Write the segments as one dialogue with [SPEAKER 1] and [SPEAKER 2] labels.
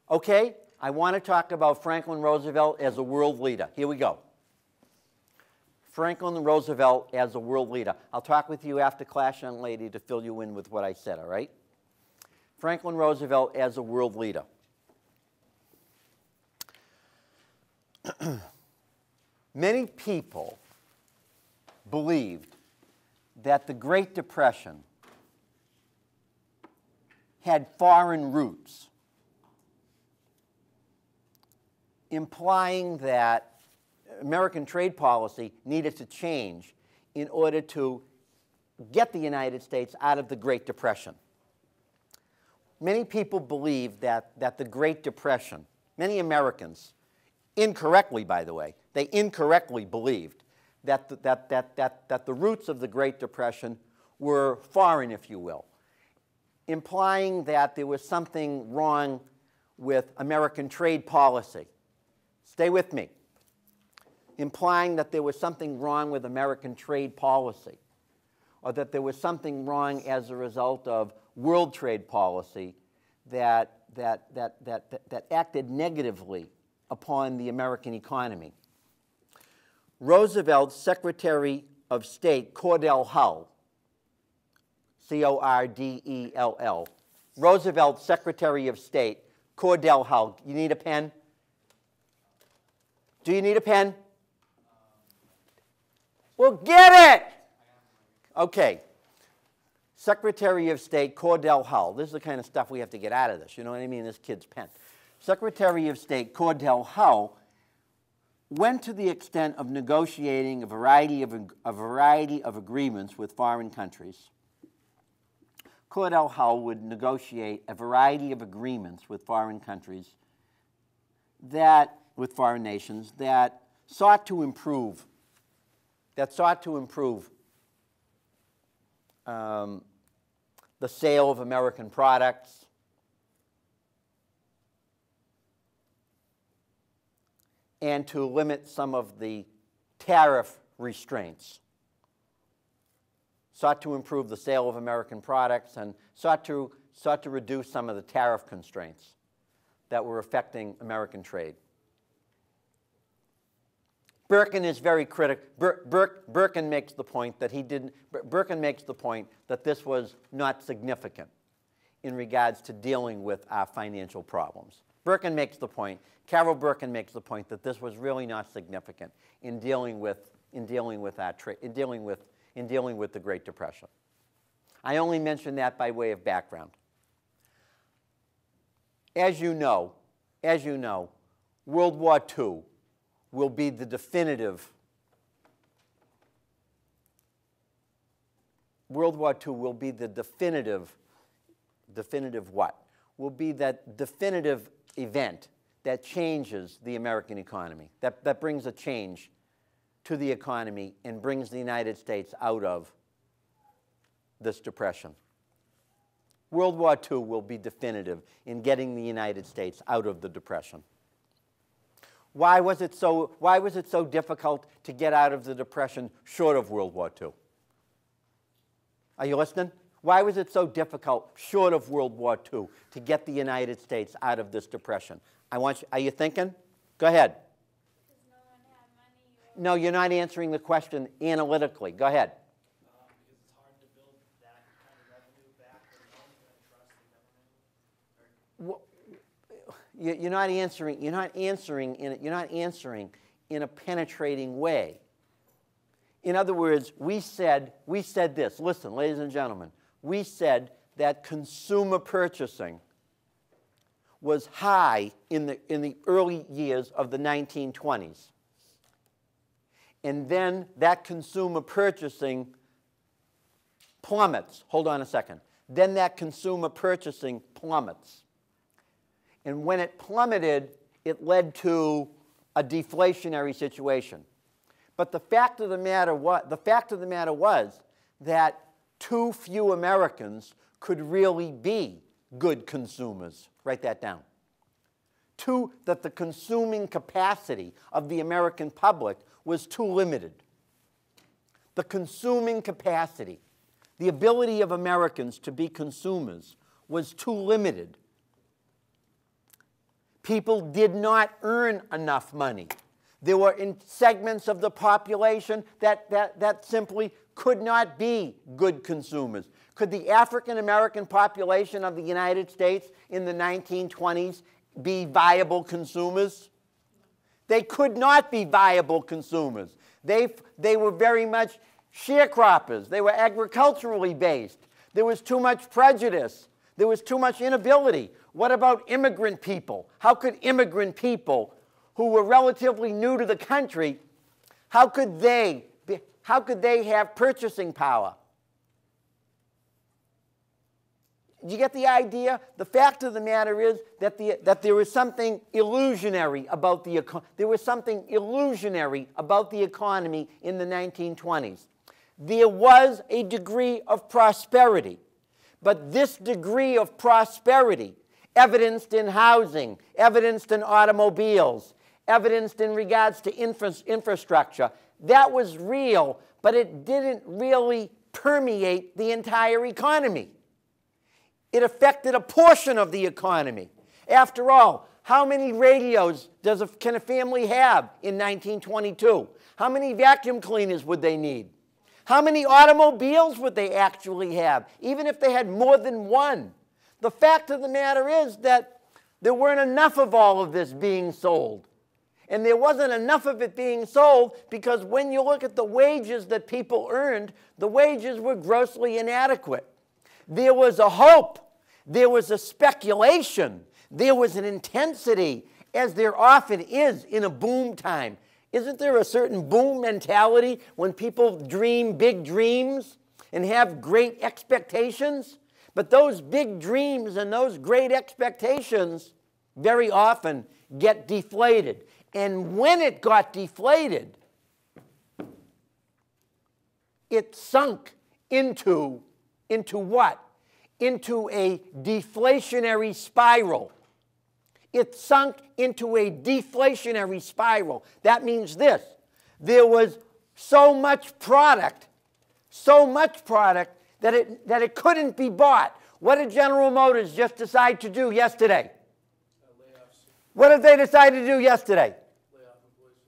[SPEAKER 1] Okay, I want to talk about Franklin Roosevelt as a world leader. Here we go. Franklin Roosevelt as a world leader. I'll talk with you after class, young lady, to fill you in with what I said, all right? Franklin Roosevelt as a world leader. Many people believed that the Great Depression had foreign roots, implying that American trade policy needed to change in order to get the United States out of the Great Depression. Many people believe that the Great Depression, many Americans, incorrectly by the way, they incorrectly believed that the roots of the Great Depression were foreign, if you will, implying that there was something wrong with American trade policy. Stay with me. Implying that there was something wrong with American trade policy, or that there was something wrong as a result of world trade policy that acted negatively upon the American economy. Roosevelt's Secretary of State, Cordell Hull, C-O-R-D-E-L-L, Roosevelt's Secretary of State, Cordell Hull. You need a pen? Do you need a pen? Well, get it! Okay. Secretary of State Cordell Hull. This is the kind of stuff we have to get out of this. You know what I mean? This kid's pen. Secretary of State Cordell Hull went to the extent of negotiating a variety of agreements with foreign countries. Cordell Hull would negotiate a variety of agreements with foreign countries with foreign nations that sought to improve the sale of American products, and to limit some of the tariff restraints. Sought to improve the sale of American products and sought to reduce some of the tariff constraints that were affecting American trade. Birkin is very critical. Birkin makes the point that this was not significant in regards to dealing with our financial problems. Birkin makes the point, Carol Birkin makes the point that this was really not significant in dealing with the Great Depression. I only mention that by way of background. As you know, World War II will be the definitive. World War II will be the definitive what? Will be that definitive event that changes the American economy, that brings a change to the economy and brings the United States out of this depression. World War II will be definitive in getting the United States out of the depression. Why was it so difficult to get out of the depression short of World War II? Are you listening? Why was it so difficult short of World War II to get the United States out of this depression? Are you thinking? Go ahead.
[SPEAKER 2] Because no one had money.
[SPEAKER 1] No, you're not answering the question analytically. Go ahead.
[SPEAKER 3] Because it's hard to build that kind of revenue back when no one's going to trust the government.
[SPEAKER 1] You're not answering in a penetrating way. In other words, we said this. Listen, ladies and gentlemen, we said that consumer purchasing was high in the early years of the 1920s. And then that consumer purchasing plummets. Hold on a second. Then that consumer purchasing plummets. And when it plummeted, it led to a deflationary situation. But the fact of the matter was that too few Americans could really be good consumers. Write that down. That the consuming capacity of the American public was too limited. The consuming capacity, the ability of Americans to be consumers was too limited. People did not earn enough money. There were segments of the population that simply could not be good consumers. Could the African American population of the United States in the 1920s be viable consumers? They could not be viable consumers. They were very much sharecroppers. They were agriculturally based. There was too much prejudice. There was too much inability. What about immigrant people? How could immigrant people who were relatively new to the country, how could they have purchasing power? Do you get the idea? The fact of the matter is that there was something illusionary about the economy in the 1920s. There was a degree of prosperity, but this degree of prosperity, evidenced in housing, evidenced in automobiles, evidenced in regards to infrastructure, that was real, but it didn't really permeate the entire economy. It affected a portion of the economy. After all, how many radios can a family have in 1922? How many vacuum cleaners would they need? How many automobiles would they actually have, even if they had more than one? The fact of the matter is that there weren't enough of all of this being sold. And there wasn't enough of it being sold because when you look at the wages that people earned, the wages were grossly inadequate. There was a hope. There was a speculation. There was an intensity, as there often is in a boom time. Isn't there a certain boom mentality when people dream big dreams and have great expectations? But those big dreams and those great expectations very often get deflated. And when it got deflated, it sunk into what? Into a deflationary spiral. It sunk into a deflationary spiral. That means this: there was so much product that it couldn't be bought. What did General Motors just decide to do yesterday? What did they decide to do yesterday?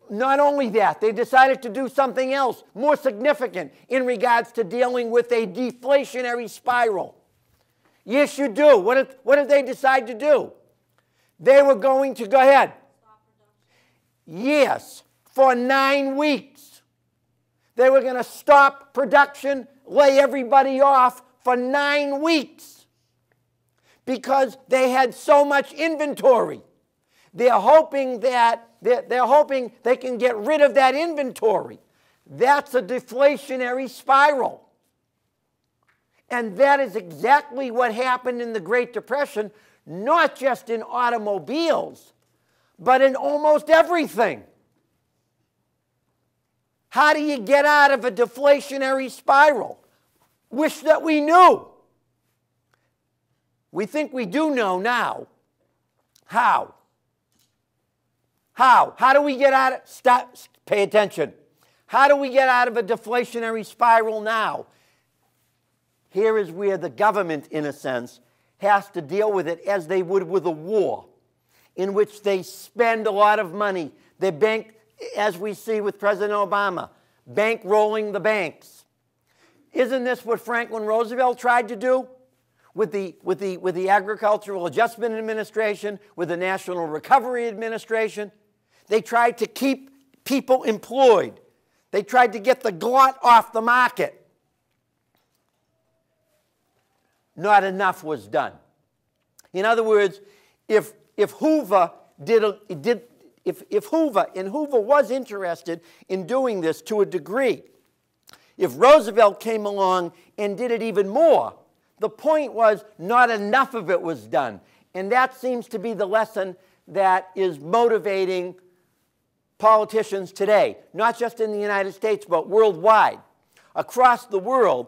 [SPEAKER 1] Not only that, they decided to do something else more significant in regards to dealing with a deflationary spiral. Yes, you do. What did they decide to do? They were going to, go ahead. Yes, for 9 weeks. They were going to stop production, lay everybody off for 9 weeks because they had so much inventory. They're hoping they can get rid of that inventory. That's a deflationary spiral. And that is exactly what happened in the Great Depression, not just in automobiles, but in almost everything. How do you get out of a deflationary spiral? Wish that we knew. We think we do know now. How? How? How do we get out of, stop, pay attention. How do we get out of a deflationary spiral now? Here is where the government, in a sense, has to deal with it as they would with a war, in which they spend a lot of money. They bank, as we see with President Obama, bankrolling the banks. Isn't this what Franklin Roosevelt tried to do with the Agricultural Adjustment Administration, with the National Recovery Administration? They tried to keep people employed. They tried to get the glut off the market. Not enough was done. In other words, if Hoover was interested in doing this to a degree, if Roosevelt came along and did it even more, the point was not enough of it was done. And that seems to be the lesson that is motivating politicians today, not just in the United States, but worldwide. Across the world,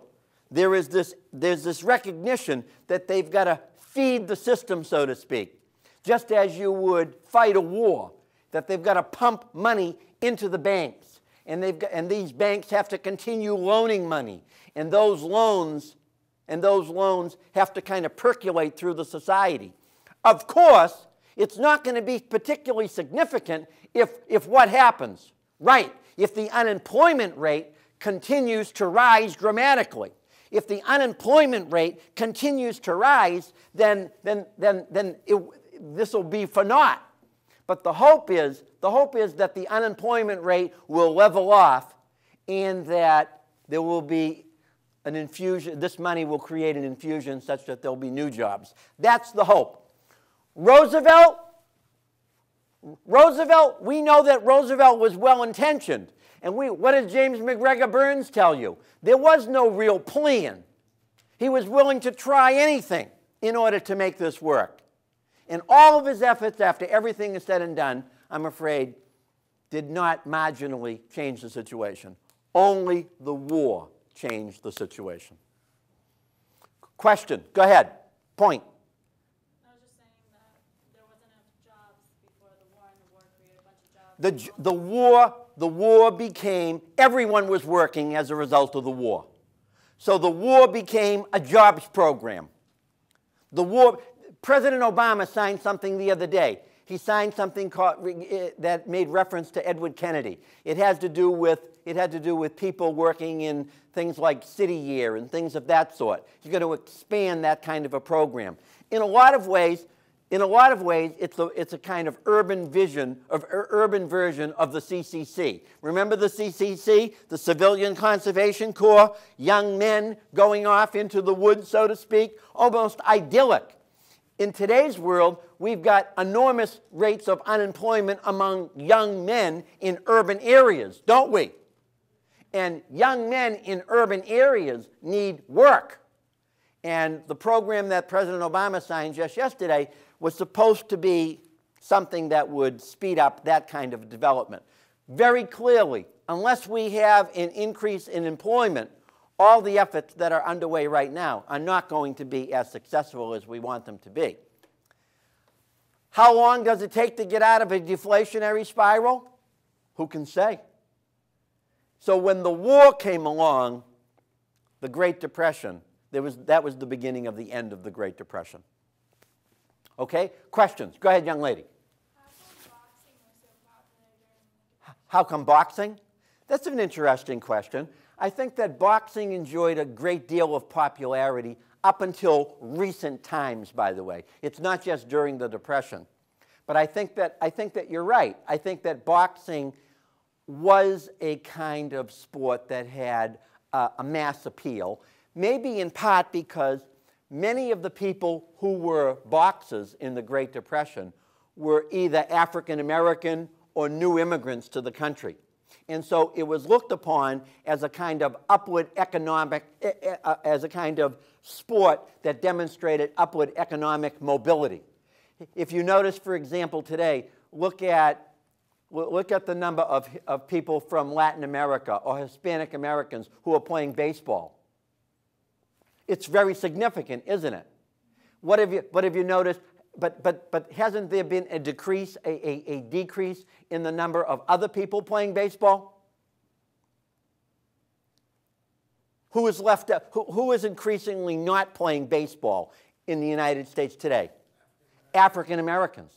[SPEAKER 1] there's this recognition that they've got to feed the system, so to speak, just as you would fight a war, that they've got to pump money into the banks, and these banks have to continue loaning money, and those loans have to kind of percolate through the society. Of course, It's not going to be particularly significant if what happens? Right, if the unemployment rate continues to rise dramatically. If the unemployment rate continues to rise, then this will be for naught. But the hope is that the unemployment rate will level off and that there will be an infusion, this money will create an infusion such that there'll be new jobs. That's the hope. Roosevelt, we know that Roosevelt was well-intentioned. And what did James McGregor Burns tell you? There was no real plan. He was willing to try anything in order to make this work. And all of his efforts, after everything is said and done, I'm afraid, did not marginally change the situation. Only the war changed the situation. Question. Go ahead. Point.
[SPEAKER 2] I was just saying that there wasn't enough jobs before the war, and the war created a bunch of jobs.
[SPEAKER 1] The war became, everyone was working as a result of the war. So the war became a jobs program. President Obama signed something the other day. He signed something that made reference to Edward Kennedy. It had to do with people working in things like City Year and things of that sort. He's going to expand that kind of a program. In a lot of ways, it's a kind of urban version of the CCC. Remember the CCC, the Civilian Conservation Corps, young men going off into the woods, so to speak, almost idyllic. In today's world, we've got enormous rates of unemployment among young men in urban areas, don't we? And young men in urban areas need work. And the program that President Obama signed just yesterday was supposed to be something that would speed up that kind of development. Very clearly, unless we have an increase in employment, all the efforts that are underway right now are not going to be as successful as we want them to be. How long does it take to get out of a deflationary spiral? Who can say? So when the war came along, the Great Depression, that was the beginning of the end of the Great Depression. Okay? Questions? Go ahead, young lady. How come boxing? That's an interesting question. I think that boxing enjoyed a great deal of popularity up until recent times, by the way. It's not just during the Depression. But I think that you're right. I think that boxing was a kind of sport that had a mass appeal, maybe in part because many of the people who were boxers in the Great Depression were either African American or new immigrants to the country. And so it was looked upon as a kind of upward economic, as a kind of sport that demonstrated upward economic mobility. If you notice, for example, today, look at the number of people from Latin America or Hispanic Americans who are playing baseball. It's very significant, isn't it? What have you noticed? But hasn't there been a decrease in the number of other people playing baseball? Who is left out? Who is increasingly not playing baseball in the United States today? African Americans.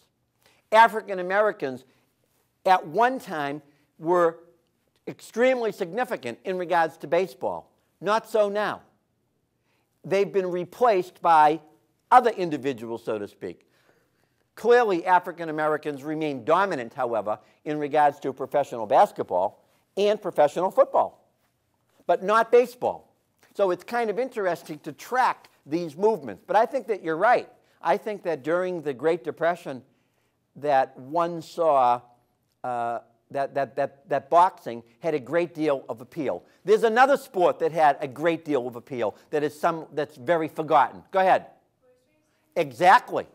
[SPEAKER 1] African Americans at one time were extremely significant in regards to baseball. Not so now. They've been replaced by other individuals, so to speak. Clearly, African Americans remain dominant, however, in regards to professional basketball and professional football, but not baseball. So it's kind of interesting to track these movements. But I think that you're right. I think that during the Great Depression that one saw that boxing had a great deal of appeal. There's another sport that had a great deal of appeal that's very forgotten. Go ahead. Exactly.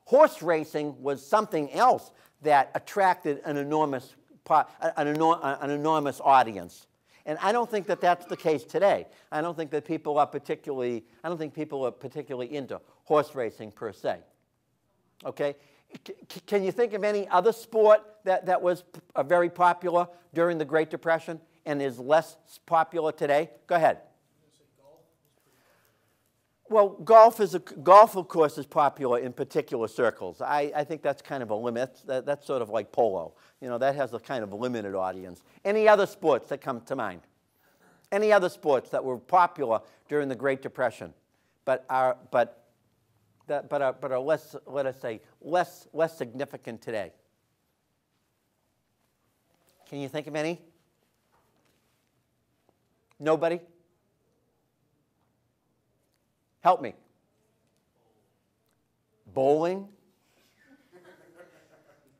[SPEAKER 1] Horse racing was something else that attracted an enormous audience. And I don't think that that's the case today. I don't think people are particularly into horse racing per se. Okay? Can you think of any other sport that was very popular during the Great Depression and is less popular today? Go ahead. Well, golf, of course, is popular in particular circles. I think that's kind of a limit. That's sort of like polo. You know, that has a kind of limited audience. Any other sports that come to mind? Any other sports that were popular during the Great Depression, but are less, let us say, less significant today? Can you think of any? Nobody? Help me. Bowling?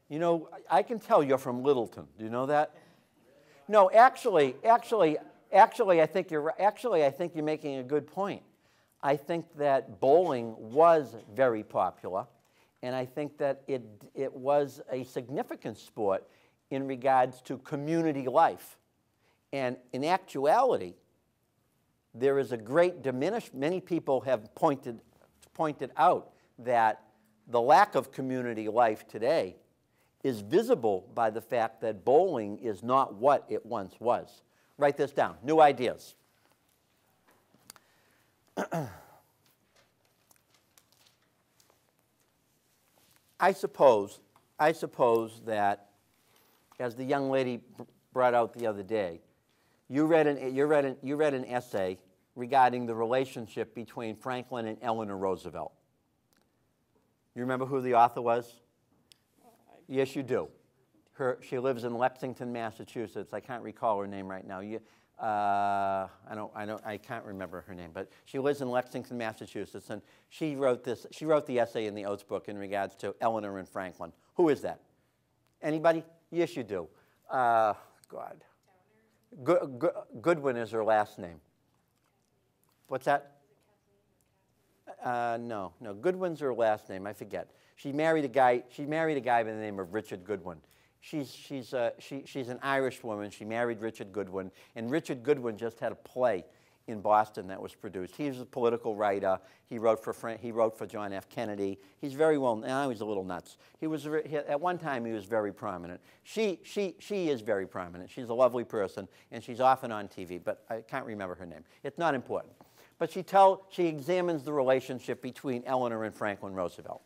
[SPEAKER 1] You know, I can tell you're from Littleton. Do you know that? No, actually, I think you're making a good point. I think that bowling was very popular, and I think that it was a significant sport in regards to community life. And in actuality, there is a great diminishment. Many people have pointed out that the lack of community life today is visible by the fact that bowling is not what it once was. Write this down. New ideas. I suppose that, as the young lady brought out the other day, you read an essay regarding the relationship between Franklin and Eleanor Roosevelt. You remember who the author was? Yes, you do. She lives in Lexington, Massachusetts. I can't recall her name right now. I can't remember her name, but she lives in Lexington, Massachusetts, and she wrote the essay in the Oates book in regards to Eleanor and Franklin. Who is that? Anybody? Yes, you do. God. Goodwin is her last name. What's that? No. Goodwin's her last name. I forget. She married a guy by the name of Richard Goodwin. She's an Irish woman. She married Richard Goodwin, and Richard Goodwin just had a play in Boston that was produced. He was a political writer. He wrote for John F. Kennedy. He's very well. Now he's a little nuts. At one time he was very prominent. She is very prominent. She's a lovely person, and she's often on TV, but I can't remember her name. It's not important. But she examines the relationship between Eleanor and Franklin Roosevelt.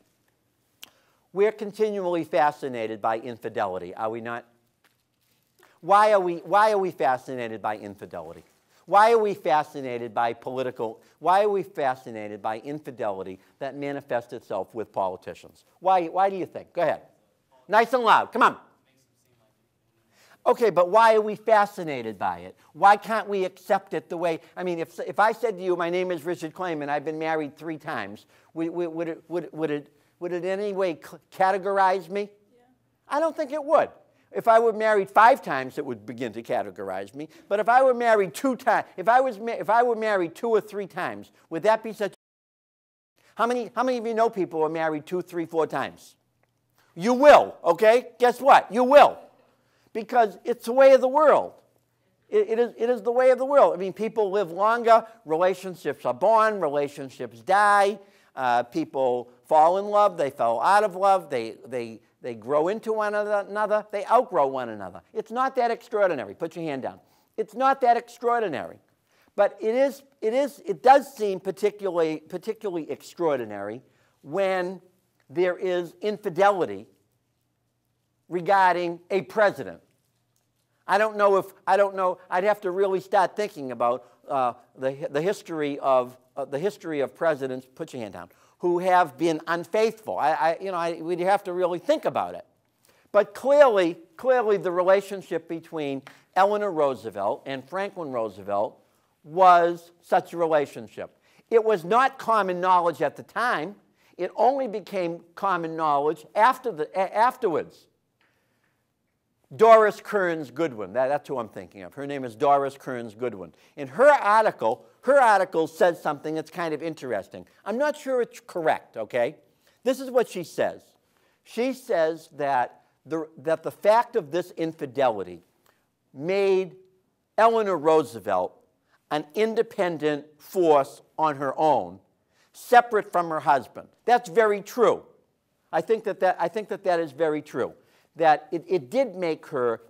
[SPEAKER 1] We're continually fascinated by infidelity, are we not? Why are we fascinated by infidelity? Why are we fascinated by infidelity that manifests itself with politicians? Why do you think? Go ahead. Nice and loud. Come on. Okay, but why are we fascinated by it? Why can't we accept it the way, I mean, if I said to you, my name is Richard Clay and I've been married 3 times, would it in any way categorize me? Yeah. I don't think it would. If I were married 5 times, it would begin to categorize me. But if I were married 2 times, if I were married 2 or 3 times, would that be such? How many of you know people who are married 2, 3, 4 times? You will. Okay. Guess what? You will, because it's the way of the world. It is the way of the world. I mean, people live longer. Relationships are born. Relationships die. People fall in love. They fall out of love. They grow into one another. They outgrow one another. It's not that extraordinary. Put your hand down. It's not that extraordinary. But it does seem particularly extraordinary when there is infidelity regarding a president. I don't know. I'd have to really start thinking about the history of presidents. Put your hand down. Who have been unfaithful. We'd have to really think about it. But clearly, the relationship between Eleanor Roosevelt and Franklin Roosevelt was such a relationship. It was not common knowledge at the time. It only became common knowledge afterwards. Doris Kearns Goodwin, that's who I'm thinking of. Her name is Doris Kearns Goodwin. In her article says something that's kind of interesting. I'm not sure it's correct, okay? This is what she says. She says that the fact of this infidelity made Eleanor Roosevelt an independent force on her own, separate from her husband. That's very true. I think that is very true. That it did make her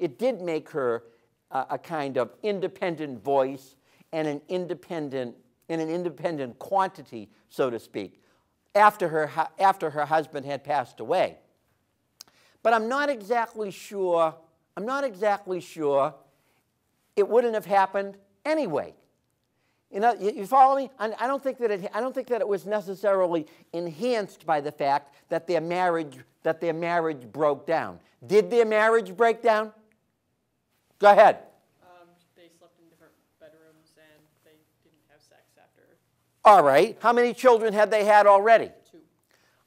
[SPEAKER 1] a kind of independent voice and an independent in an independent quantity, so to speak, after her husband had passed away. But I'm not exactly sure it wouldn't have happened anyway. You know, you follow me? I don't think that it was necessarily enhanced by the fact that their marriage broke down. Did their marriage break down? Go ahead.
[SPEAKER 4] They slept in different bedrooms and they didn't have sex after.
[SPEAKER 1] All right. How many children had they had already?
[SPEAKER 4] 2.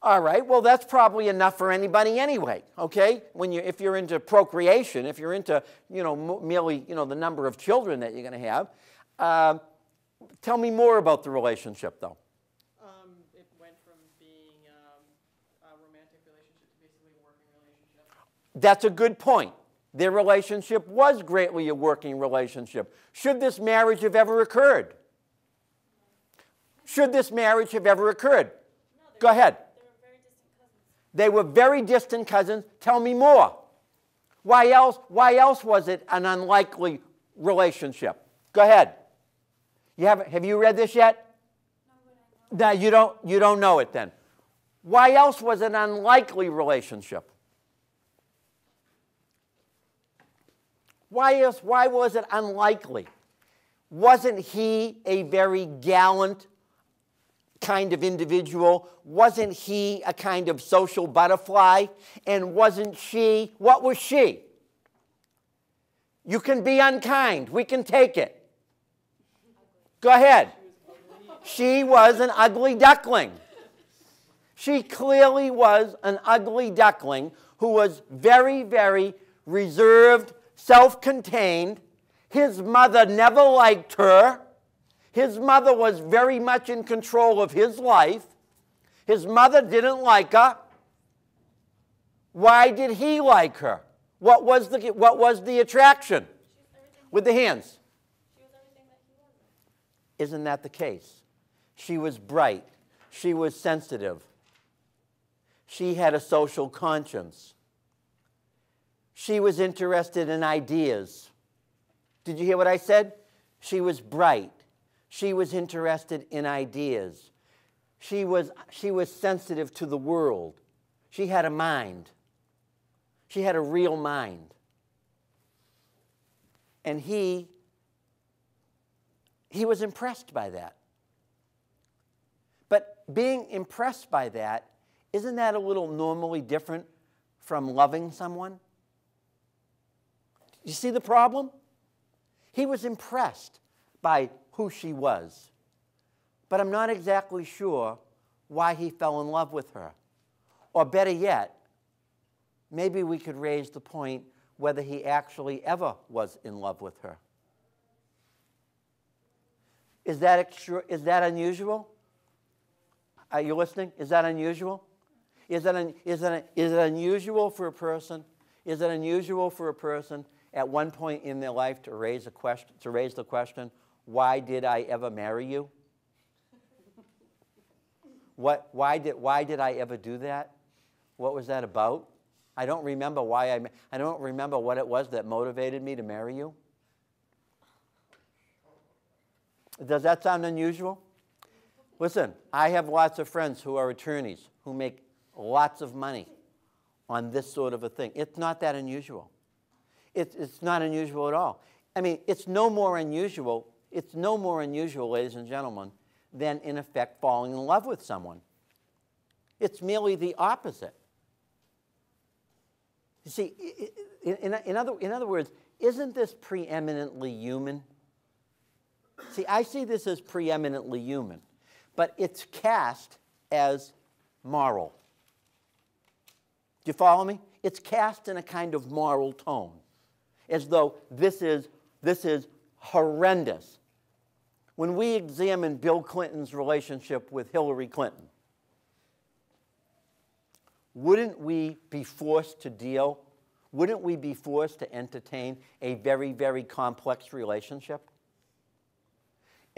[SPEAKER 1] All right. Well, that's probably enough for anybody anyway. Okay. If you're into procreation, if you're into merely the number of children that you're going to have. Tell me more about the relationship, though.
[SPEAKER 4] It went from being a romantic relationship to basically a working relationship.
[SPEAKER 1] That's a good point. Their relationship was greatly a working relationship. Should this marriage have ever occurred? Should this marriage have ever occurred?
[SPEAKER 2] No,
[SPEAKER 1] Go ahead.
[SPEAKER 2] They were very distant cousins.
[SPEAKER 1] They were very distant cousins. Tell me more. Why else was it an unlikely relationship? Go ahead. Have you read this yet? No, you don't know it then. Why else was it an unlikely relationship? Why was it unlikely? Wasn't he a very gallant kind of individual? Wasn't he a kind of social butterfly? And wasn't she, what was she? You can be unkind. We can take it. Go ahead. She was an ugly duckling. She clearly was an ugly duckling who was very, very reserved, self-contained. His mother never liked her. His mother was very much in control of his life. His mother didn't like her. Why did he like her? What was the attraction? With the hands. Isn't that the case? She was bright. She was sensitive. She had a social conscience. She was interested in ideas. Did you hear what I said? She was bright. She was interested in ideas. She was sensitive to the world. She had a mind. She had a real mind. And he was impressed by that. But being impressed by that, isn't that a little normally different from loving someone? You see the problem? He was impressed by who she was. But I'm not exactly sure why he fell in love with her. Or better yet, maybe we could raise the point whether he actually ever was in love with her. Is that unusual? Are you listening? Is that unusual? Is it unusual for a person? Is it unusual for a person at one point in their life to raise the question, why did I ever marry you? Why did I ever do that? What was that about? I don't remember I don't remember what it was that motivated me to marry you. Does that sound unusual? Listen, I have lots of friends who are attorneys who make lots of money on this sort of a thing. It's not that unusual. It's not unusual at all. I mean, it's no more unusual, ladies and gentlemen, than in effect falling in love with someone. It's merely the opposite. You see, in other words, isn't this preeminently human? See, I see this as preeminently human, but it's cast as moral. Do you follow me? It's cast in a kind of moral tone, as though this is horrendous. When we examine Bill Clinton's relationship with Hillary Clinton, wouldn't we be forced to entertain a very, very complex relationship?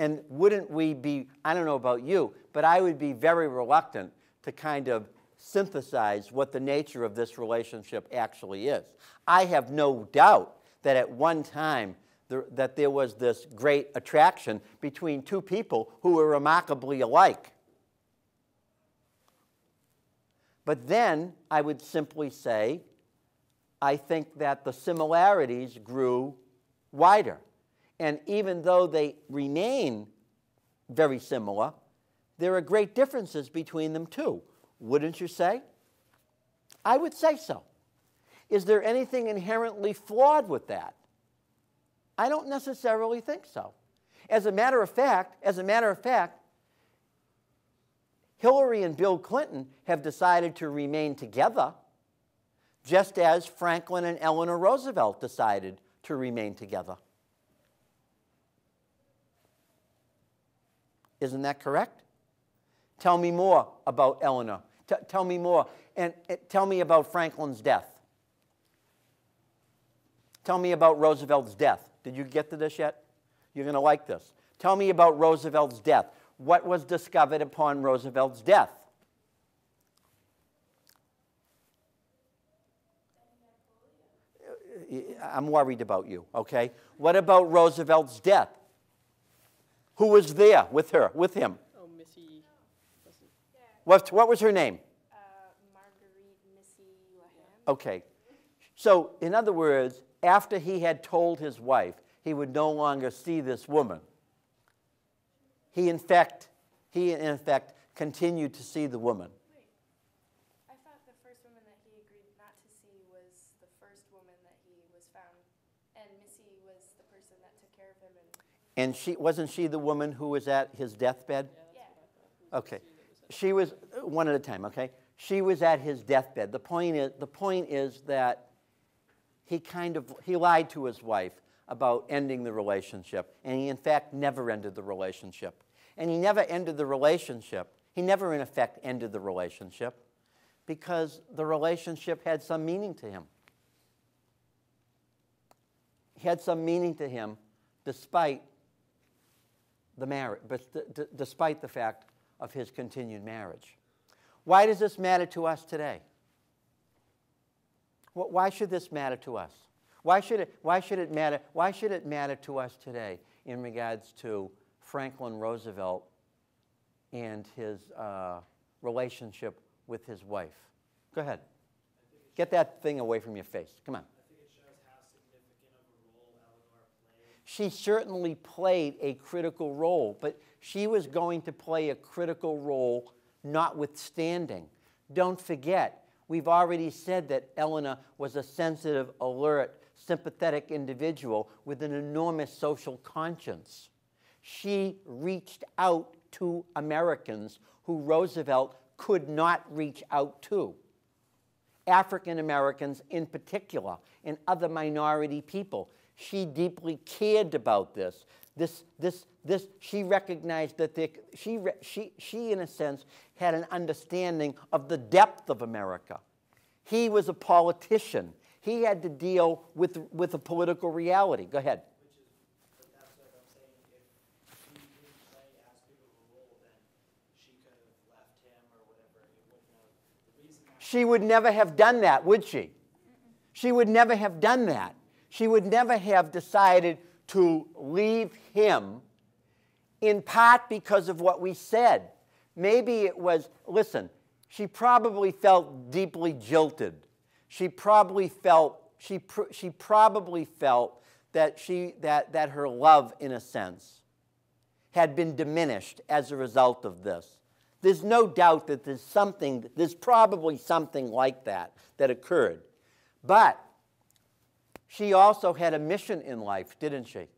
[SPEAKER 1] And wouldn't we be, I don't know about you, but I would be very reluctant to kind of synthesize what the nature of this relationship actually is. I have no doubt that at one time that there was this great attraction between two people who were remarkably alike. But then I would simply say, I think that the similarities grew wider. And even though they remain very similar, there are great differences between them too. Wouldn't you say? I would say so. Is there anything inherently flawed with that? I don't necessarily think so. As a matter of fact, Hillary and Bill Clinton have decided to remain together, just as Franklin and Eleanor Roosevelt decided to remain together. Isn't that correct? Tell me more about Eleanor. Tell me more, and tell me about Franklin's death. Tell me about Roosevelt's death. Did you get to this yet? You're going to like this. Tell me about Roosevelt's death. What was discovered upon Roosevelt's death? I'm worried about you, okay? What about Roosevelt's death? Who was there with her, with him?
[SPEAKER 4] Oh, Missy.
[SPEAKER 1] What was her name?
[SPEAKER 2] Marguerite Missy Laham.
[SPEAKER 1] Okay. So, in other words, after he had told his wife he would no longer see this woman, he in fact continued to see the woman.
[SPEAKER 2] Wait, I thought the first woman that he agreed not to see was the first woman that he was found, and Missy was the person that took care of him.
[SPEAKER 1] And wasn't she the woman who was at his deathbed?
[SPEAKER 2] Yeah.
[SPEAKER 1] Okay. She was, one at a time, okay? She was at his deathbed. The point is that he lied to his wife about ending the relationship, and he in fact never ended the relationship. And he never ended the relationship. He never in effect ended the relationship because the relationship had some meaning to him. He had some meaning to him despite the marriage, despite the fact of his continued marriage. Why does this matter to us today? Why should this matter to us? Why should it matter to us today in regards to Franklin Roosevelt and his relationship with his wife? Go ahead. Get that thing away from your face. Come on.
[SPEAKER 3] I think it shows how significant of a role Eleanor played.
[SPEAKER 1] She certainly played a critical role, but she was going to play a critical role notwithstanding. Don't forget, we've already said that Eleanor was a sensitive, alert, sympathetic individual with an enormous social conscience. She reached out to Americans who Roosevelt could not reach out to. African Americans in particular, and other minority people. She deeply cared about this. She recognized that she in a sense had an understanding of the depth of America. He was a politician. He had to deal with a political reality. Go ahead.
[SPEAKER 3] But that's what I'm saying. If she didn't play as big of a role, then she could have left him or whatever. It wouldn't have. The reason that
[SPEAKER 1] She would never have done that, would she? She would never have done that. She would never have decided to leave him, in part because of what we said. Maybe it was, listen, she probably felt deeply jilted. She probably felt that her love, in a sense, had been diminished as a result of this. There's no doubt that there's probably something like that occurred. But she also had a mission in life, didn't she?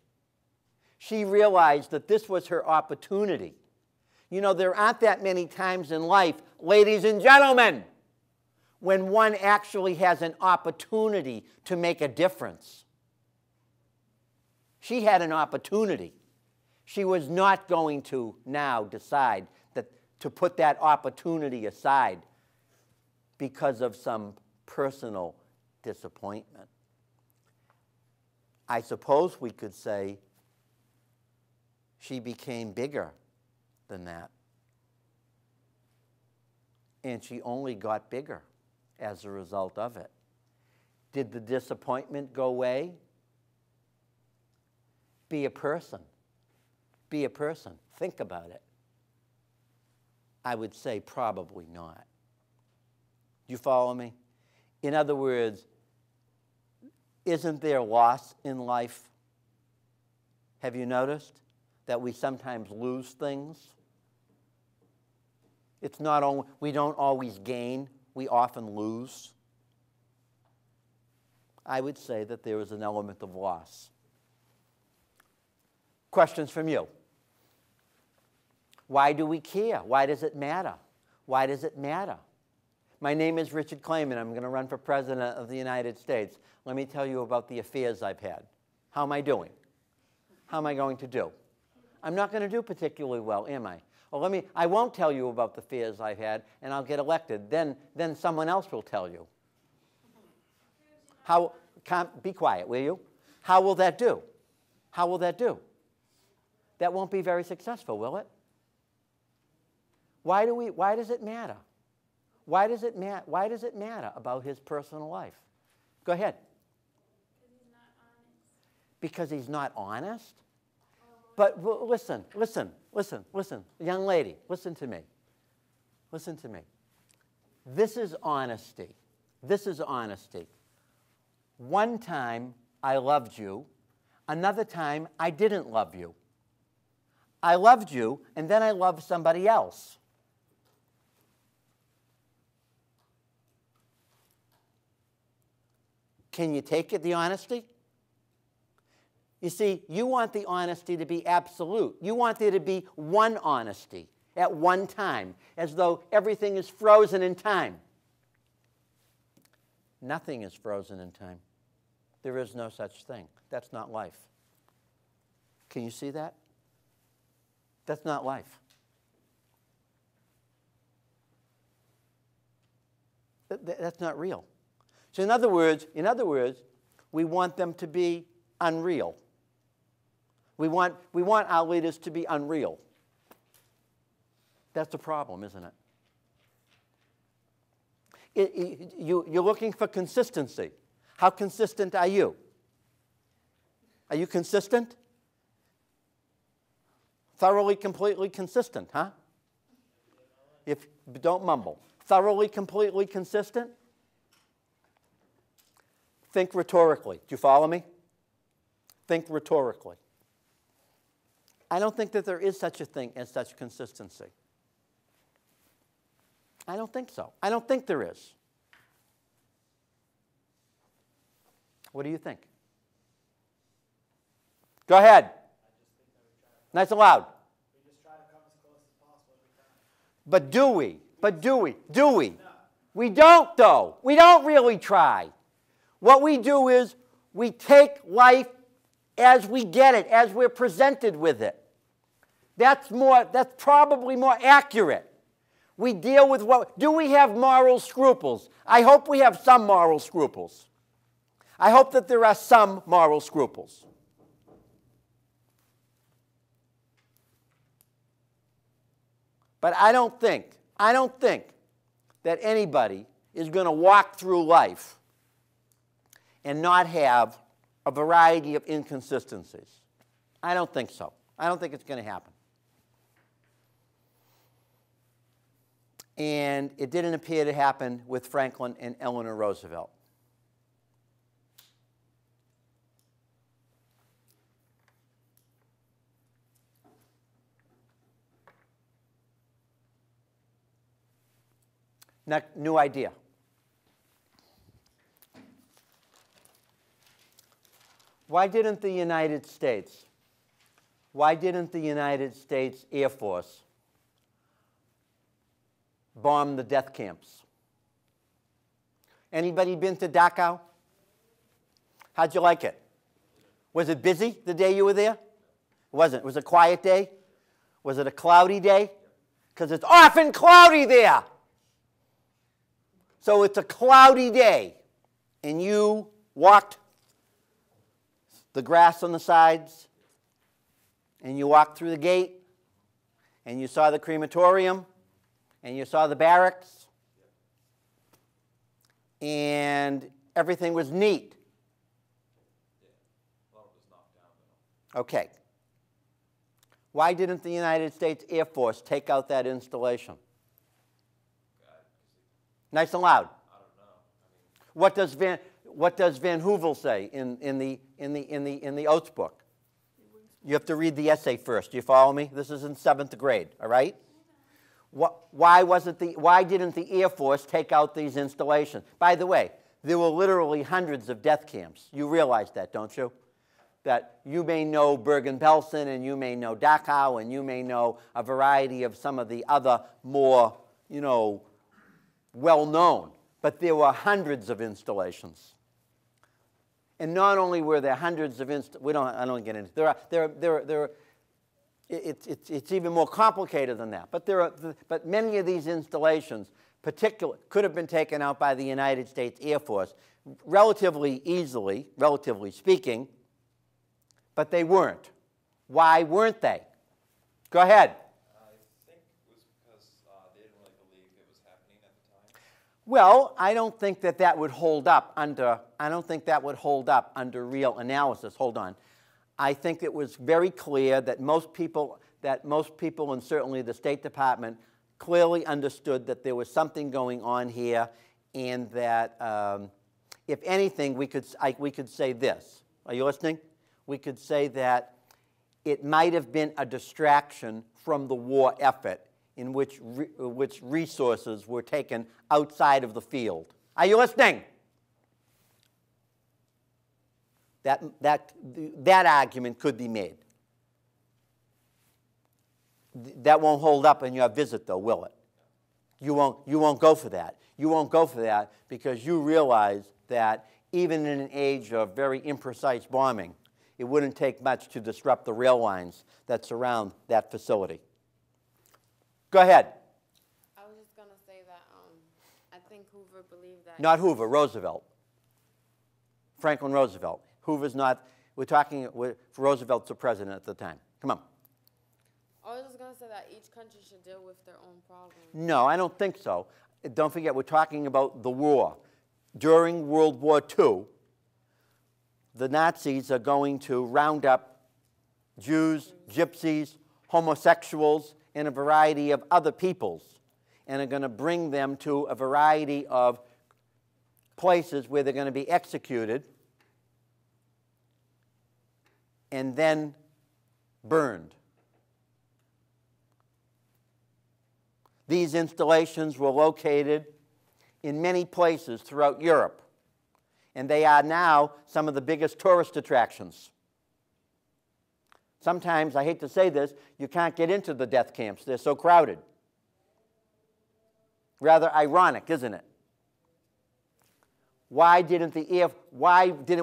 [SPEAKER 1] She realized that this was her opportunity. You know, there aren't that many times in life, ladies and gentlemen, when one actually has an opportunity to make a difference. She had an opportunity. She was not going to now decide to put that opportunity aside because of some personal disappointment. I suppose we could say she became bigger than that. And she only got bigger as a result of it. Did the disappointment go away? Be a person. Be a person. Think about it. I would say probably not. You follow me? In other words, isn't there loss in life? Have you noticed that we sometimes lose things? It's not only, we don't always gain, we often lose. I would say that there is an element of loss. Questions from you. Why do we care? Why does it matter? Why does it matter? My name is Richard Clayman. I'm going to run for President of the United States. Let me tell you about the affairs I've had. How am I doing? How am I going to do? I'm not going to do particularly well, am I? Well, I won't tell you about the fears I've had, and I'll get elected. Then someone else will tell you. Be quiet, will you? How will that do? How will that do? That won't be very successful, will it? Why does it matter? Why does it matter about his personal life? Go ahead. Because he's not honest? But listen. Young lady, listen to me. Listen to me. This is honesty. This is honesty. One time I loved you. Another time I didn't love you. I loved you, and then I loved somebody else. Can you take it, the honesty? You see, you want the honesty to be absolute. You want there to be one honesty at one time, as though everything is frozen in time. Nothing is frozen in time. There is no such thing. That's not life. Can you see that? That's not life. That's not real. So in other words, we want them to be unreal. We want our leaders to be unreal. That's the problem, isn't it? You're looking for consistency. How consistent are you? Are you consistent? Thoroughly, completely consistent, huh? Don't mumble. Thoroughly, completely consistent? Think rhetorically. Do you follow me? Think rhetorically. I don't think that there is such a thing as such consistency. I don't think so. I don't think there is. What do you think? Go ahead. Nice and loud.
[SPEAKER 3] We just try to come as close as possible every time.
[SPEAKER 1] But do we? Do we? No. We don't, though. We don't really try. What we do is we take life as we get it, as we're presented with it. That's probably more accurate. We deal with do we have moral scruples? I hope we have some moral scruples. I hope that there are some moral scruples. But I don't think that anybody is going to walk through life and not have a variety of inconsistencies. I don't think so. I don't think it's going to happen. And it didn't appear to happen with Franklin and Eleanor Roosevelt. New idea. Why didn't the United States Air Force bomb the death camps? Anybody been to Dachau? How'd you like it? Was it busy the day you were there? It wasn't. Was it a quiet day? Was it a cloudy day? Because it's often cloudy there. So it's a cloudy day, and you walked the grass on the sides, and you walked through the gate, and you saw the crematorium, and you saw the barracks, and everything was neat. Okay. Why didn't the United States Air Force take out that installation? Nice and loud.
[SPEAKER 5] I don't know. I mean,
[SPEAKER 1] What does Van Hoovel say in the Oates book? You have to read the essay first. Do you follow me? This is in 7th grade, all right? Why didn't the Air Force take out these installations? By the way, there were literally hundreds of death camps. You realize that, don't you? That you may know Bergen-Belsen, and you may know Dachau, and you may know a variety of some of the other more, well-known. But there were hundreds of installations. And not only were there hundreds of I don't get into it's even more complicated than that. But many of these installations could have been taken out by the United States Air Force relatively easily, relatively speaking, but they weren't. Why weren't they? Go ahead.
[SPEAKER 5] I think it was because they didn't really believe it was happening at the time.
[SPEAKER 1] Well, I don't think that would hold up under real analysis. Hold on. I think it was very clear that most people, and certainly the State Department, clearly understood that there was something going on here, and that if anything, we could say this. Are you listening? We could say that it might have been a distraction from the war effort in which resources were taken outside of the field. Are you listening? That argument could be made. That won't hold up in your visit, though, will it? You won't go for that. You won't go for that because you realize that even in an age of very imprecise bombing, it wouldn't take much to disrupt the rail lines that surround that facility. Go ahead.
[SPEAKER 6] I was just going to say that I think Hoover believed that...
[SPEAKER 1] Not Hoover, Roosevelt. Franklin Roosevelt. Hoover's not, Roosevelt's the president at the time. Come on.
[SPEAKER 6] I was just going to say that each country should deal with their own problems.
[SPEAKER 1] No, I don't think so. Don't forget, we're talking about the war. During World War II, the Nazis are going to round up Jews, gypsies, homosexuals, and a variety of other peoples, and are going to bring them to a variety of places where they're going to be executed and then burned. These installations were located in many places throughout Europe, and they are now some of the biggest tourist attractions. Sometimes, I hate to say this, you can't get into the death camps. They're so crowded. Rather ironic, isn't it? Why didn't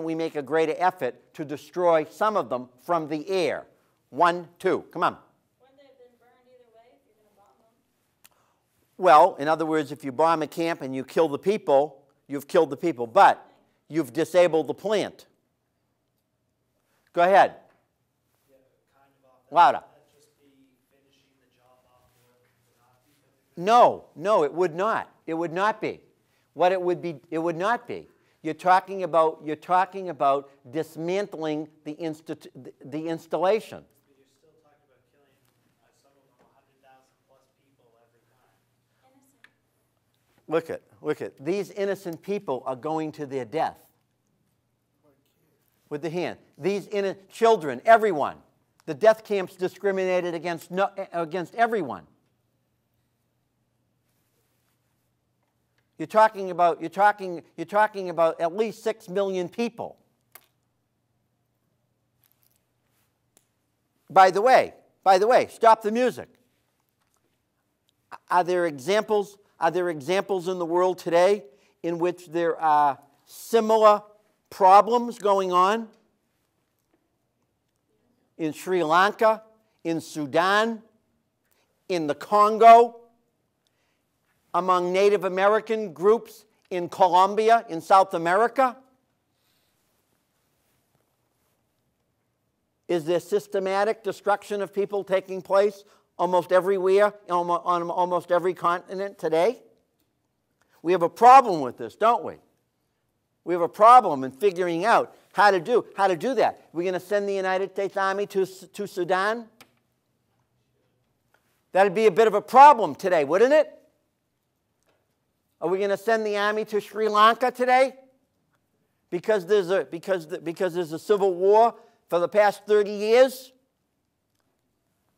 [SPEAKER 1] we make a greater effort to destroy some of them from the air? 1, 2, come on.
[SPEAKER 7] Wouldn't they have been burned either way if you're going to bomb them?
[SPEAKER 1] Well, in other words, if you bomb a camp and you kill the people, you've killed the people, but you've disabled the plant. Go ahead.
[SPEAKER 3] Yeah, kind of off that.
[SPEAKER 1] Louder.
[SPEAKER 3] Would that just be finishing the job off for the Nazis?
[SPEAKER 1] No, it would not. It would not be. What it would be, it would not be. You're talking about dismantling the installation.
[SPEAKER 3] But you're still talking about killing some of them 100,000 plus people every time.
[SPEAKER 1] Look at. These innocent people are going to their death. With the hand. These children, everyone. The death camps discriminated against everyone. You're talking about at least 6 million people. By the way, stop the music. Are there examples in the world today in which there are similar problems going on? In Sri Lanka, in Sudan, in the Congo, among Native American groups in Colombia, in South America? Is there systematic destruction of people taking place almost everywhere, on almost every continent today? We have a problem with this, don't we? We have a problem in figuring out how to do that. We're going to send the United States Army to Sudan? That'd be a bit of a problem today, wouldn't it? Are we going to send the army to Sri Lanka today? Because there's a civil war for the past 30 years?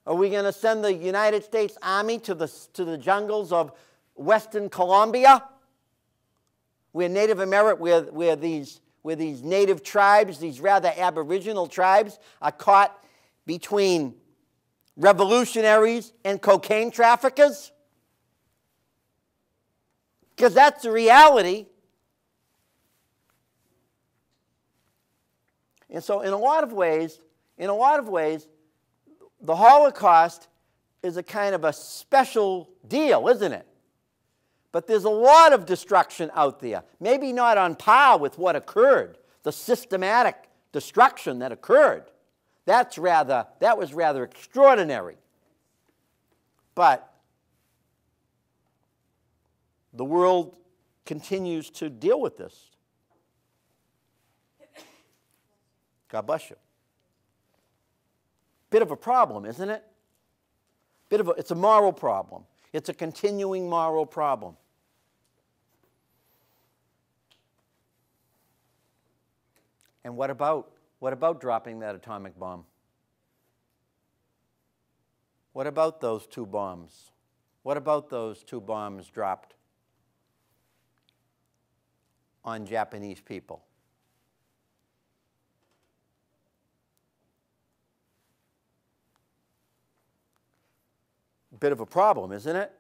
[SPEAKER 1] Are we going to send the United States Army to the jungles of Western Colombia, where these native tribes, these rather aboriginal tribes, are caught between revolutionaries and cocaine traffickers? Because that's the reality. And so in a lot of ways, the Holocaust is a kind of a special deal, isn't it? But there's a lot of destruction out there. Maybe not on par with what occurred, the systematic destruction that occurred. That was rather extraordinary. But the world continues to deal with this. God bless you. Bit of a problem, isn't it? It's a moral problem. It's a continuing moral problem. And what about dropping that atomic bomb? What about those two bombs? What about those two bombs dropped on Japanese people? Bit of a problem, isn't it?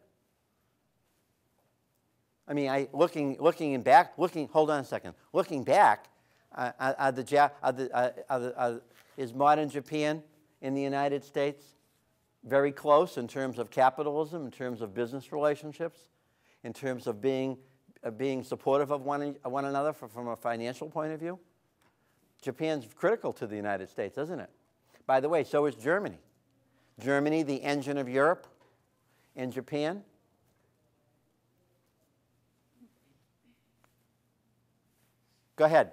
[SPEAKER 1] I mean, hold on a second. Looking back, is modern Japan in the United States very close in terms of capitalism, in terms of business relationships, in terms of being supportive of one another from a financial point of view? Japan's critical to the United States, isn't it? By the way, so is Germany. Germany, the engine of Europe, and Japan. Go ahead.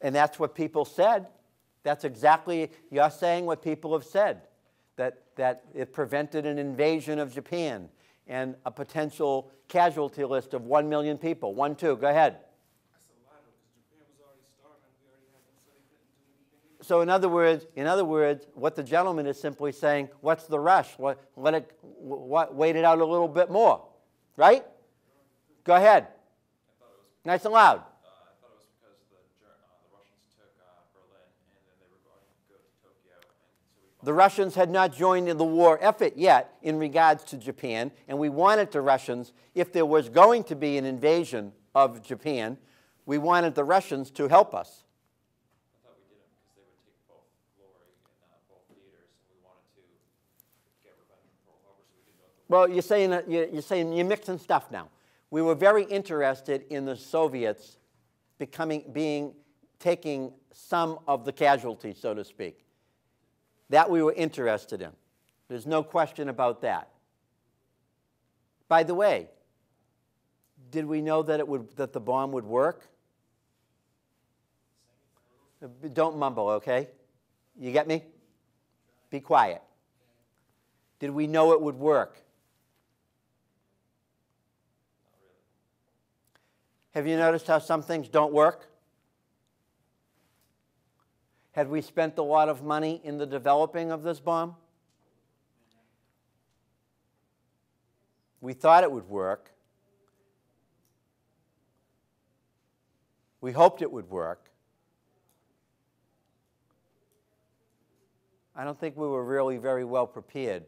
[SPEAKER 1] And that's what people said. That's exactly, you're saying what people have said, that it prevented an invasion of Japan and a potential casualty list of 1 million people. 1, 2, go ahead.
[SPEAKER 8] That's a lie, because Japan was already starving. We already had them said they couldn't do anything.
[SPEAKER 1] So in other words, what the gentleman is simply saying, what's the rush? Wait it out a little bit more, right? Go ahead. Nice and loud.
[SPEAKER 5] I thought it was because the Russians took Berlin, and then they were going to go to Tokyo.
[SPEAKER 1] The Russians had not joined in the war effort yet in regards to Japan, and we wanted the Russians, if there was going to be an invasion of Japan, we wanted the Russians to help us.
[SPEAKER 5] I thought we did it because they would take both glory in both theaters, and we wanted to get revenge on Pearl Harbor, so we didn't know.
[SPEAKER 1] Well, you're mixing stuff now. We were very interested in the Soviets taking some of the casualties, so to speak. That we were interested in. There's no question about that. By the way, did we know that the bomb would work? Don't mumble, okay? You get me? Be quiet. Did we know it would work? Have you noticed how some things don't work? Had we spent a lot of money in the developing of this bomb? We thought it would work. We hoped it would work. I don't think we were really very well prepared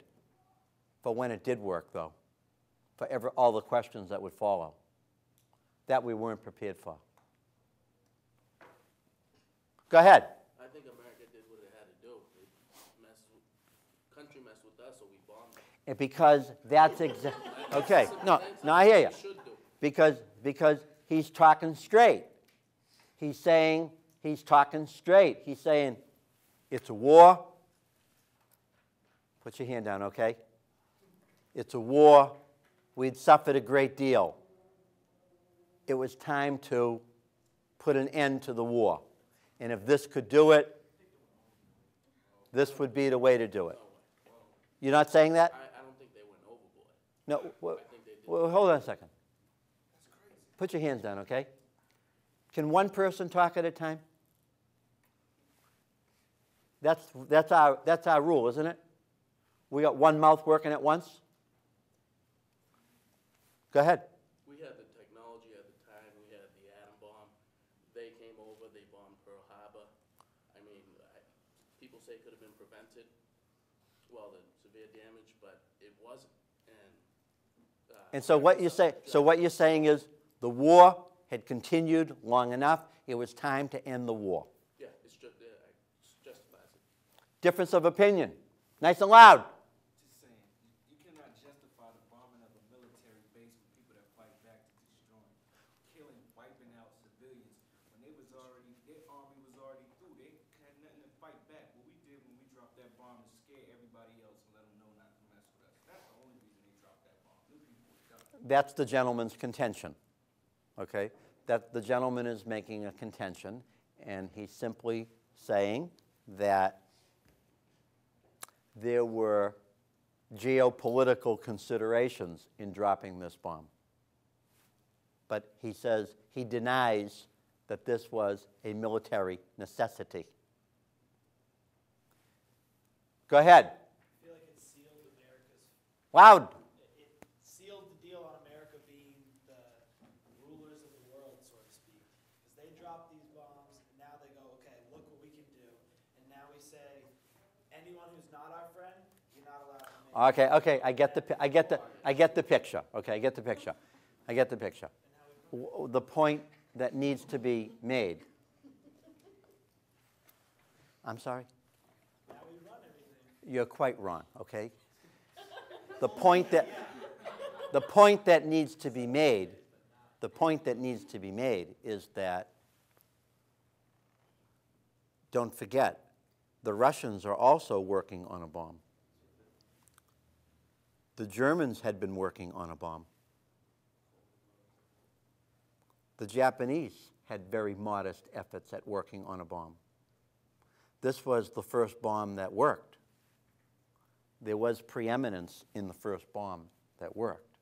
[SPEAKER 1] for when it did work, though, for all the questions that would follow. That we weren't prepared for. Go ahead.
[SPEAKER 9] I think America did what it had to do. Country messed with us, so we bombed them.
[SPEAKER 1] And because that's exactly, okay, no, I hear you. Because he's talking straight. He's talking straight. He's saying, it's a war. Put your hand down, okay? It's a war. We'd suffered a great deal. It was time to put an end to the war. And if this could do it, this would be the way to do it. You're not saying that?
[SPEAKER 9] I don't think they went overboard.
[SPEAKER 1] No. Well,
[SPEAKER 9] I think they did.
[SPEAKER 1] well, hold on a second. Put your hands down, okay? Can one person talk at a time? That's our rule, isn't it? We got one mouth working at once? Go ahead.
[SPEAKER 9] We had the technology at the time. We had the atom bomb. They came over. They bombed Pearl Harbor. I mean, people say it could have been prevented. Well, the severe damage, but it wasn't.
[SPEAKER 1] And so what you say? So what you're saying is the war had continued long enough. It was time to end the war.
[SPEAKER 9] Yeah, it's just justifies it.
[SPEAKER 1] Difference of opinion. Nice and loud.
[SPEAKER 8] Just saying, you cannot justify the bombing of a military base with people that fight back to destroying, killing, wiping out civilians when they was already, their army was already through. They had nothing to fight back. What we did when we dropped that bomb is scare everybody else and let them know not to mess with us. That's the only reason they dropped that bomb. New people were done.
[SPEAKER 1] That's the gentleman's contention. Okay? That the gentleman is making a contention, and he's simply saying that there were geopolitical considerations in dropping this bomb. But he says he denies that this was a military necessity. Go ahead.
[SPEAKER 3] I feel like it sealed America's.
[SPEAKER 1] Loud.
[SPEAKER 3] It sealed the deal on America being the rulers of the world, so to speak. Because they dropped these bombs, and now they go, okay, look what we can do. And now we say, anyone who's not our friend, you're not allowed to make.
[SPEAKER 1] Okay, I get the picture. Okay, I get the picture. The point that needs to be made. I'm sorry?
[SPEAKER 3] Now we run everything.
[SPEAKER 1] You're quite wrong, okay? The point that needs to be made, is that, don't forget, the Russians are also working on a bomb. The Germans had been working on a bomb. The Japanese had very modest efforts at working on a bomb. This was the first bomb that worked. There was preeminence in the first bomb that worked.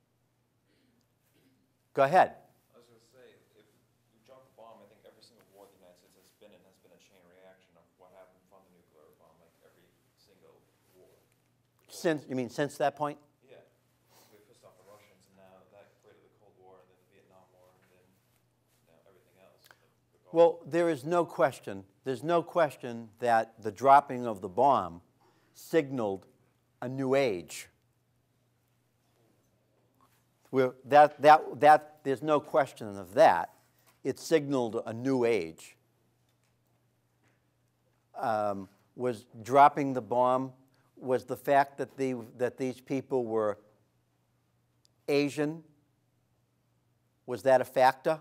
[SPEAKER 1] Go ahead.
[SPEAKER 5] I was going to say, if you drop a bomb, I think every single war the United States has been in has been a chain reaction of what happened from the nuclear bomb, like every single war.
[SPEAKER 1] Since that point?
[SPEAKER 5] Yeah. We pissed off the Russians, and now that created the Cold War, and then the Vietnam War, and then everything else.
[SPEAKER 1] Well, there's no question that the dropping of the bomb signaled a new age. There's no question of that. It signaled a new age. Was dropping the bomb, was the fact that these people were Asian, was that a factor?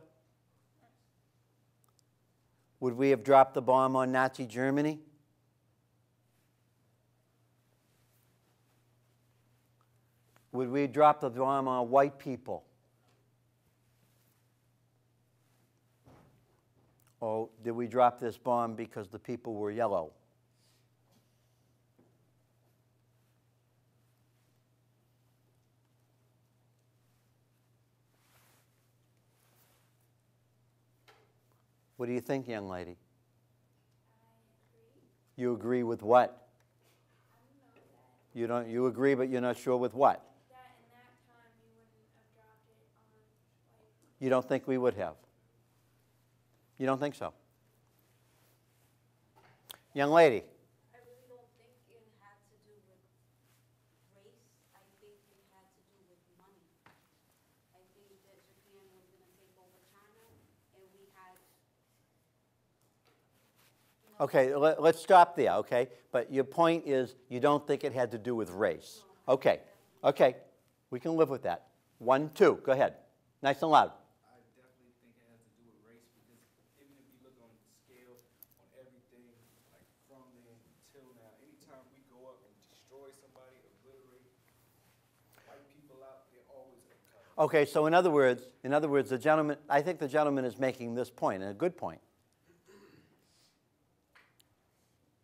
[SPEAKER 1] Would we have dropped the bomb on Nazi Germany? Would we drop the bomb on white people? Or did we drop this bomb because the people were yellow? What do you think, young lady? You agree with what? You agree, but you're not sure with what?
[SPEAKER 2] That in that time you wouldn't have dropped it on white.
[SPEAKER 1] You don't think we would have? You don't think so? Young lady.
[SPEAKER 7] I really don't think it had to do with race. I think it had to do with money. I think that Japan was going to take over China, and we had.
[SPEAKER 1] Okay, let's stop there, okay? But your point is you don't think it had to do with race. Okay, we can live with that. 1, 2, go ahead. Nice and loud.
[SPEAKER 8] I definitely think it has to do with race because even if you look on the scale, on everything, like from then till now, anytime we go up and destroy somebody, obliterate, wipe
[SPEAKER 1] Okay, so in other words, the gentleman, I think the gentleman is making this point, and a good point.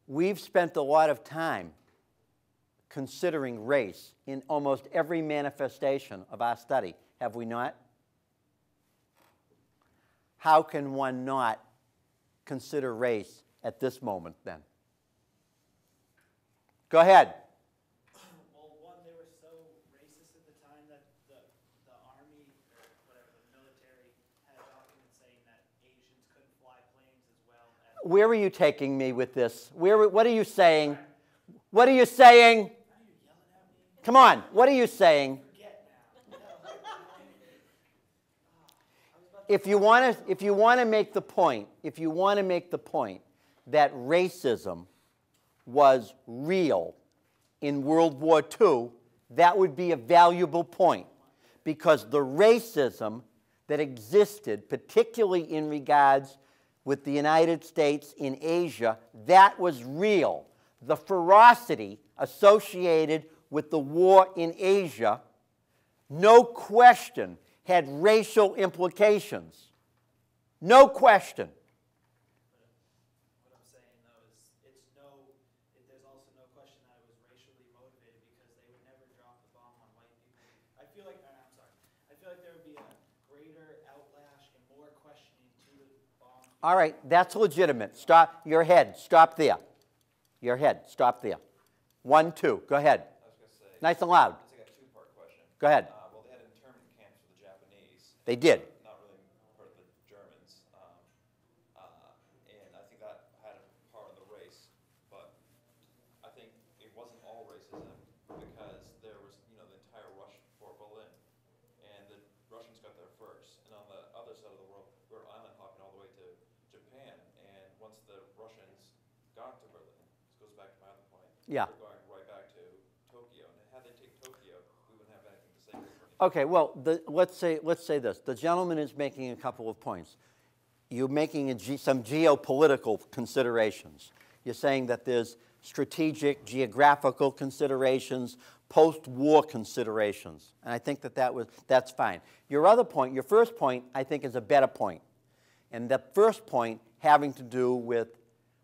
[SPEAKER 1] We've spent a lot of time considering race in almost every manifestation of our study, have we not? How can one not consider race at this moment then? Go ahead.
[SPEAKER 3] Well, one, they were so racist at the time that the army, or whatever, the military, had documents saying that Asians couldn't fly planes as well as...
[SPEAKER 1] Where are you taking me with this? What are you saying? What are you saying?
[SPEAKER 3] Now you're yelling at me?
[SPEAKER 1] Come on, what are you saying?
[SPEAKER 3] Forget now. No.
[SPEAKER 1] If you want to make the point, that racism was real in World War II, that would be a valuable point, because the racism that existed, particularly in regards with the United States in Asia, that was real. The ferocity associated with the war in Asia, no question, had racial implications. No question.
[SPEAKER 3] What I'm saying, though, is there's also no question that it was racially motivated, because they would never drop the bomb on white people. I feel like there would be a greater outlash and more questioning to the bomb.
[SPEAKER 1] All right, that's legitimate. Stop your head. Stop there. Your head. Stop there. 1, 2. Go ahead.
[SPEAKER 5] I was going to say,
[SPEAKER 1] Nice and loud.
[SPEAKER 5] it's like a two-part question.
[SPEAKER 1] Go ahead.
[SPEAKER 5] Well, they had internment camps for the Japanese.
[SPEAKER 1] They did.
[SPEAKER 5] Not really for the Germans. And I think that had a part of the race. But I think it wasn't all racism, because there was, the entire rush for Berlin. And the Russians got there first. And on the other side of the world, we were island hopping all the way to Japan. And once the Russians got to Berlin, this goes back to my other point.
[SPEAKER 1] Yeah.
[SPEAKER 5] We're going right back to Tokyo. And had they take Tokyo, we wouldn't have anything to say.
[SPEAKER 1] Okay, well, let's say this. The gentleman is making a couple of points. You're making some geopolitical considerations. You're saying that there's strategic, geographical considerations, post-war considerations. And I think that's fine. Your first point, I think, is a better point. And the first point having to do with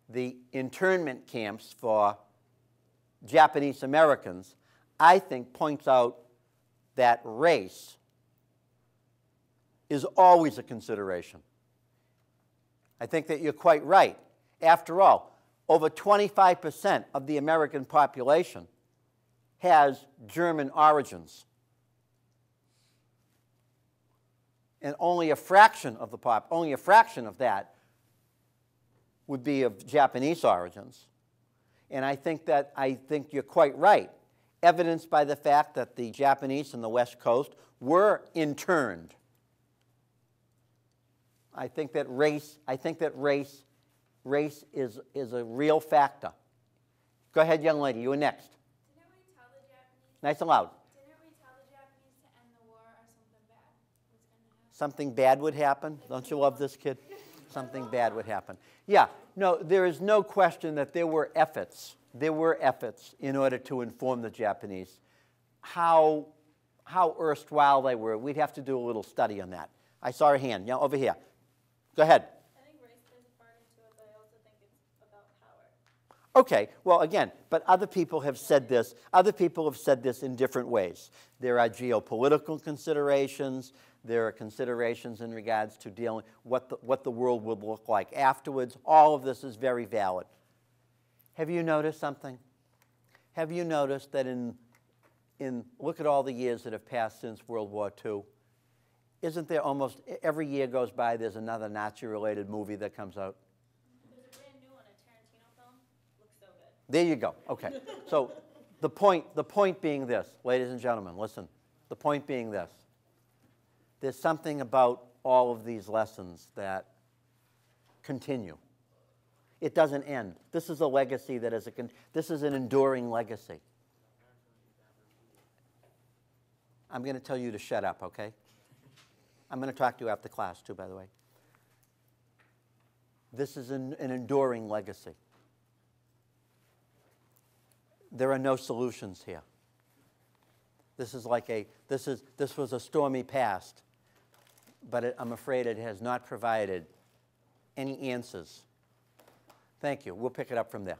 [SPEAKER 1] the internment camps for Japanese Americans, I think points out that race is always a consideration. I think that you're quite right. After all, over 25% of the American population has German origins. And only a fraction of that would be of Japanese origins. And I think you're quite right, evidenced by the fact that the Japanese in the West Coast were interned. I think that race is a real factor. Go ahead, young lady, you were next.
[SPEAKER 2] Didn't we tell the Japanese?
[SPEAKER 1] Nice and loud.
[SPEAKER 2] Didn't we tell the Japanese to end the war, or something bad was going to happen?
[SPEAKER 1] Something bad would happen? Don't you love this kid? Something bad would happen. Yeah, no, there is no question that there were efforts. There were efforts in order to inform the Japanese. How erstwhile they were, we'd have to do a little study on that. I saw a hand, over here. Go ahead.
[SPEAKER 2] I think race plays a part into it, but I also think it's about power.
[SPEAKER 1] Okay, well, again, but other people have said this. Other people have said this in different ways. There are geopolitical considerations. There are considerations in regards to dealing what the world would look like afterwards. All of this is very valid. Have you noticed something? Have you noticed that look at all the years that have passed since World War II? Isn't there almost every year goes by, there's another Nazi-related movie that comes out?
[SPEAKER 2] There's a brand new one, a Tarantino film. Looks so good.
[SPEAKER 1] There you go. Okay. So the point being this, ladies and gentlemen, listen. The point being this. There's something about all of these lessons that continue. It doesn't end. This is a legacy this is an enduring legacy. I'm going to tell you to shut up, okay? I'm going to talk to you after class, too, by the way. This is an enduring legacy. There are no solutions here. This is like this was a stormy past, but I'm afraid it has not provided any answers. Thank you. We'll pick it up from there.